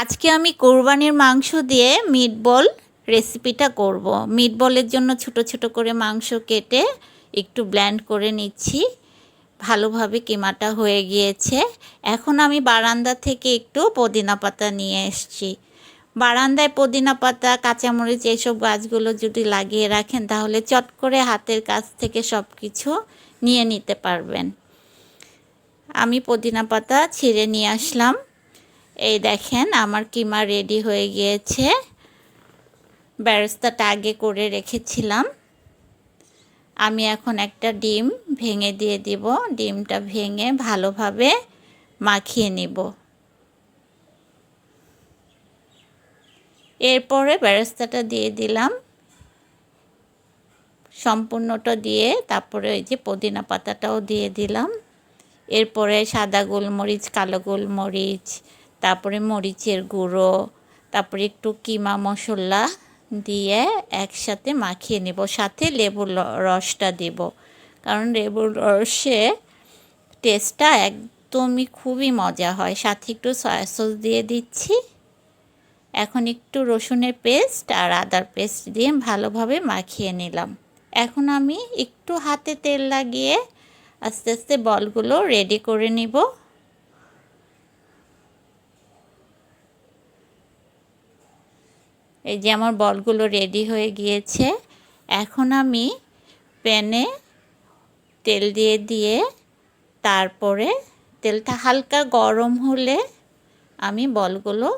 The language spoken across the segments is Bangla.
আজকে আমি কোরবানির মাংস দিয়ে মিটবল রেসিপিটা করব। মিটবলের জন্য ছোট ছোট করে মাংস কেটে একটু ব্লেন্ড করে নিচ্ছি। ভালোভাবে কিমাটা হয়ে গিয়েছে। এখন আমি বারান্দা থেকে একটু পুদিনা পাতা নিয়ে এসেছি। বারান্দায় পুদিনা পাতা, কাঁচামরিচ এইসব গাছগুলো যদি লাগিয়ে রাখেন তাহলে চট করে হাতের কাছ থেকে সব কিছু নিয়ে নিতে পারবেন। আমি পুদিনা পাতা ছিঁড়ে নিয়ে আসলাম। এই দেখেন আমার কিমা রেডি হয়ে গিয়েছে। বেরেস্তাটা আগে করে রেখেছিলাম। আমি এখন একটা ডিম ভেঙে দিয়ে দিব। ডিমটা ভেঙে ভালোভাবে মাখিয়ে নিব। এরপরে বেরেস্তাটা দিয়ে দিলাম সম্পূর্ণটা দিয়ে, তারপরে ওই যে পুদিনা পাতাটাও দিয়ে দিলাম। এরপরে সাদা গোলমরিচ, কালো গোলমরিচ, তারপরে মরিচের গুঁড়ো, তারপরে একটু কিমা মশলা দিয়ে একসাথে মাখিয়ে নেব। সাথে লেবুর রসটা দেব, কারণ লেবুর রসে টেস্টটা একদমই খুবই মজা হয়। সাথে একটু সয়া সস দিয়ে দিচ্ছি। এখন একটু রসুনের পেস্ট আর আদার পেস্ট দিয়ে ভালোভাবে মাখিয়ে নিলাম। এখন আমি একটু হাতে তেল লাগিয়ে আস্তে আস্তে বলগুলো রেডি করে নিব। এই যে আমার বলগুলো রেডি হয়ে গিয়েছে। এখন আমি প্যানে তেল দিয়ে তারপরে তেলটা হালকা গরম হলে আমি বলগুলো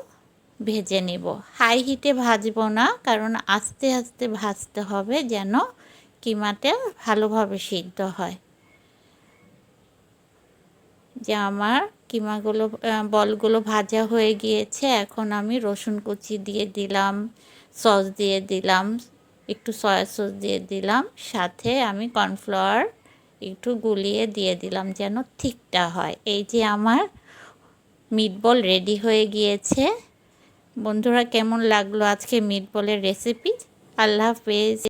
ভেজে নেব। হাই হিটে ভাজবো না, কারণ আস্তে আস্তে ভাজতে হবে যেন কিমাটা ভালোভাবে সিদ্ধ হয়। যে আমার কিমাগুলো বলগুলো ভাজা হয়ে গিয়েছে। এখন আমি রসুন কুচি দিয়ে দিলাম, সস দিয়ে দিলাম, একটু সয়া সস দিয়ে দিলাম, সাথে আমি কর্নফ্লাওয়ার একটু গুলিয়ে দিয়ে দিলাম যেন ঠিকটা হয়। এই যে আমার মিটবল রেডি হয়ে গিয়েছে। বন্ধুরা, কেমন লাগলো আজকে মিটবলের রেসিপি? আল্লাহ হাফেজ।